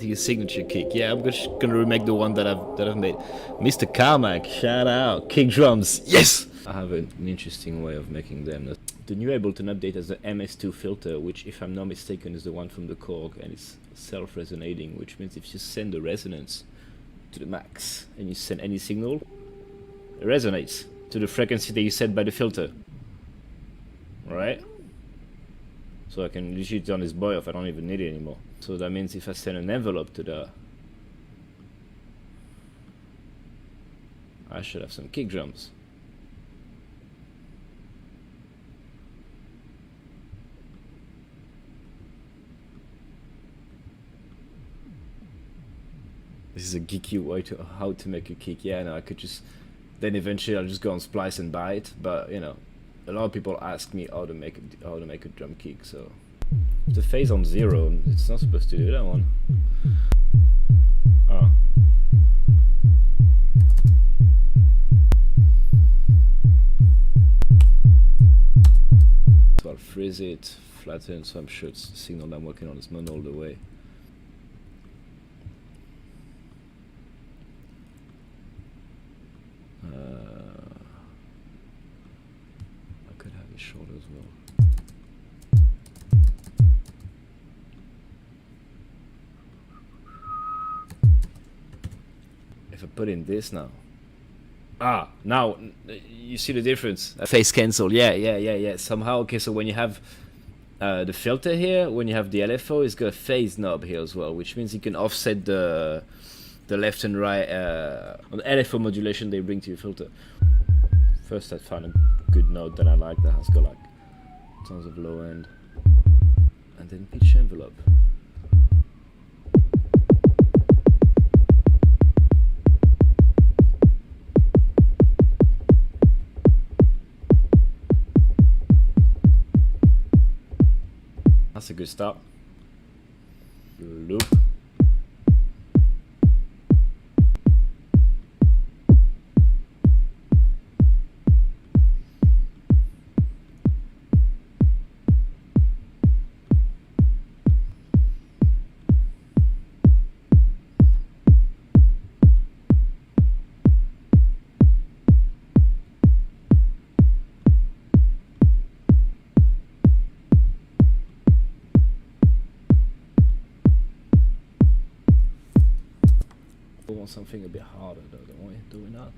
to your signature kick. Yeah, I'm just gonna remake the one that I've made. Mr. Carmack, shout out. Kick drums, yes! I have an interesting way of making them. The new Ableton update has the MS2 filter, which, if I'm not mistaken, is the one from the Korg, and it's self-resonating, which means if you send the resonance to the max and you send any signal, it resonates to the frequency that you set by the filter. Right? So I can literally turn this boy off, I don't even need it anymore. So that means if I send an envelope to the... I should have some kick drums. This is a geeky way to how to make a kick. Yeah, no, I could just... Then eventually I'll just go on Splice and buy it, but you know, a lot of people ask me how to make a drum kick, so... The phase on 0, it's not supposed to do that one. Oh. So I'll freeze it, flatten, so I'm sure it's the signal I'm working on is mono all the way. I could have it short as well. If I put in this now, now you see the difference. Phase cancel, yeah. Somehow, okay. So when you have the filter here, when you have the LFO, it's got a phase knob here as well, which means you can offset the left and right on the LFO modulation they bring to your filter. First, I found a good note that I like that has got like tons of low end, and then pitch envelope. That's a good start. Loop. I want something a bit harder though, don't we? Do we not?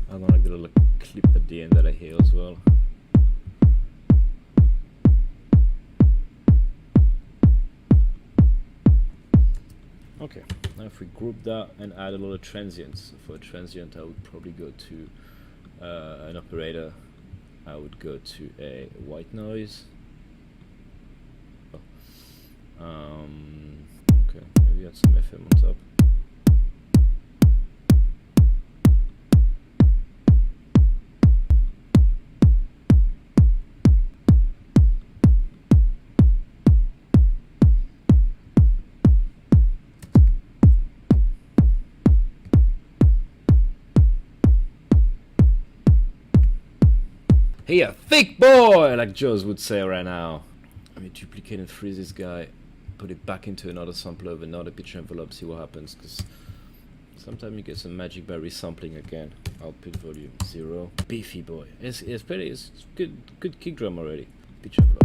I don't like the little clip at the end that I hear as well. Okay, now if we group that and add a lot of transients. For a transient I would probably go to an operator. I would go to a white noise. Okay, maybe add some FM on top. Hey, a thick boy, like Joe's would say right now. Let me duplicate and freeze this guy, put it back into another sampler with another pitch envelope, see what happens, because sometimes you get some magic by resampling again. Output volume 0. Beefy boy. It's good kick drum already. Pitch envelope.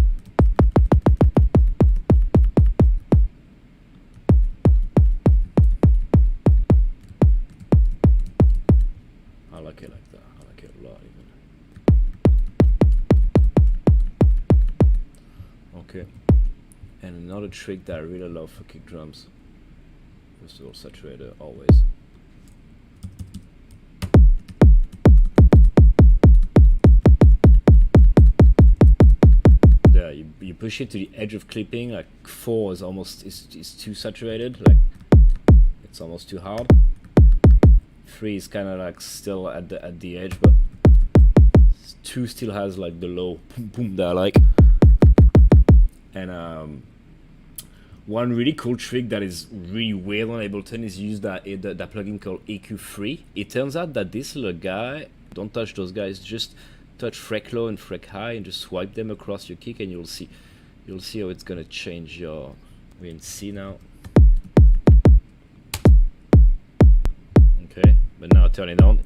I like it like that. I like it a lot even. Okay, and another trick that I really love for kick drums. First of all, saturator always. There, you push it to the edge of clipping. Like 4 is almost is too saturated. Like it's almost too hard. 3 is kind of like still at the edge, but 2 still has like the low boom boom that I like. And One really cool trick that is really weird on Ableton is use that plugin called EQ3. It turns out that this little guy, don't touch those guys, just touch frec low and frec high and just swipe them across your kick, and you'll see how it's gonna change your. We're in C now. Okay, but now turn it on.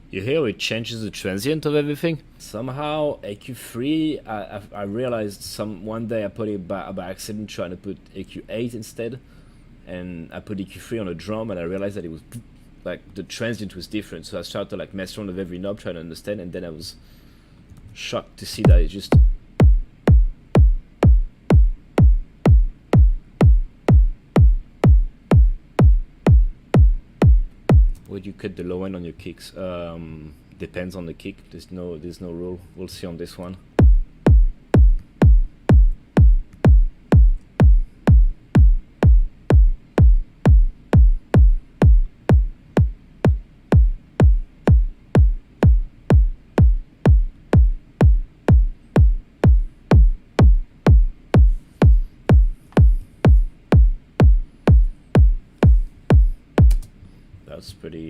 You hear it changes the transient of everything. Somehow EQ3, I realized one day I put it by accident trying to put EQ8 instead, and I put EQ3 on a drum, and I realized that it was like the transient was different. So I started to like mess around with every knob trying to understand, and then I was shocked to see that it just. Would you cut the low end on your kicks? Depends on the kick. There's no rule. We'll see on this one.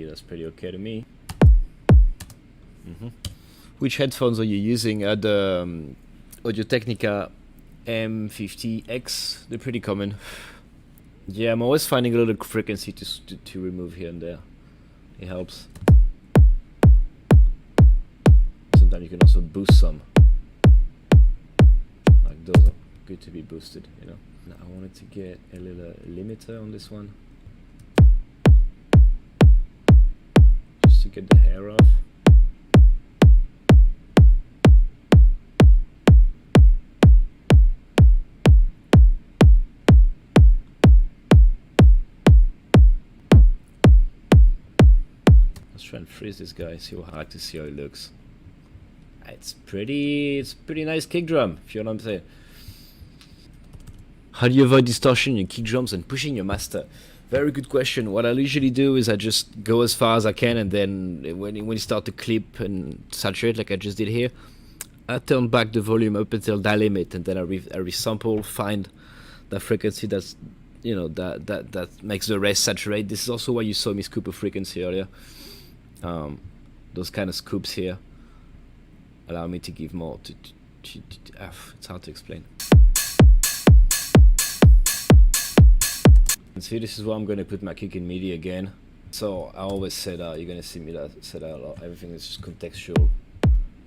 That's pretty okay to me. Which headphones are you using? The Audio-Technica M50X. They're pretty common. Yeah, I'm always finding a little frequency to remove here and there. It helps. Sometimes you can also boost some. Like those are good to be boosted, you know. Now I wanted to get a little limiter on this one. To get the hair off. Let's try and freeze this guy, see how I like to see how it looks. It's pretty nice kick drum, if you know what I'm saying. How do you avoid distortion in your kick drums and pushing your master? Very good question. What I usually do is I just go as far as I can, and then when you start to clip and saturate like I just did here, I turn back the volume up until that limit, and then I resample, find the frequency that's, you know, that makes the rest saturate. This is also why you saw me scoop a frequency earlier. Those kind of scoops here allow me to give more. It's hard to explain. See, this is where I'm going to put my kick in MIDI again. So I always said, you're going to see me say that a lot. Everything is just contextual.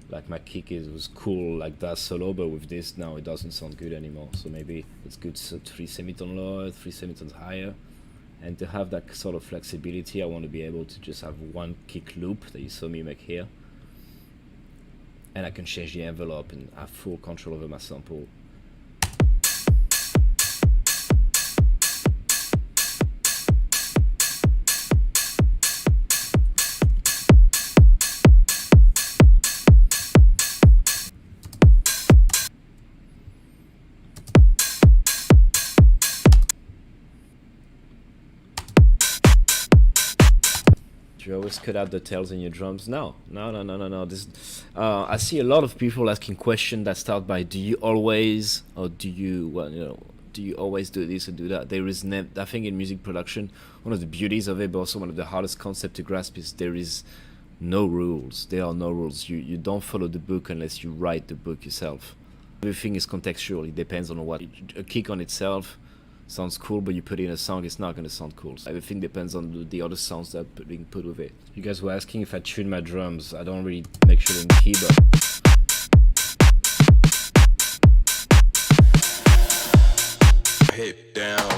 Like my kick was cool like that solo, but with this now it doesn't sound good anymore. So maybe it's good to 3 semitone lower, 3 semitones higher. And to have that sort of flexibility, I want to be able to just have one kick loop that you saw me make here. And I can change the envelope and have full control over my sample. You always cut out the tails in your drums? No. This, I see a lot of people asking questions that start by "Do you always?" or "Do you?" Well, you know, do you always do this or do that? There is I think in music production, one of the beauties of it, but also one of the hardest concepts to grasp is there is no rules. There are no rules. You don't follow the book unless you write the book yourself. Everything is contextual. It depends on what a kick on itself sounds cool, but you put it in a song, it's not going to sound cool. So everything depends on the other sounds that are being put with it. You guys were asking if I tune my drums. I don't really make sure in key, but hit down.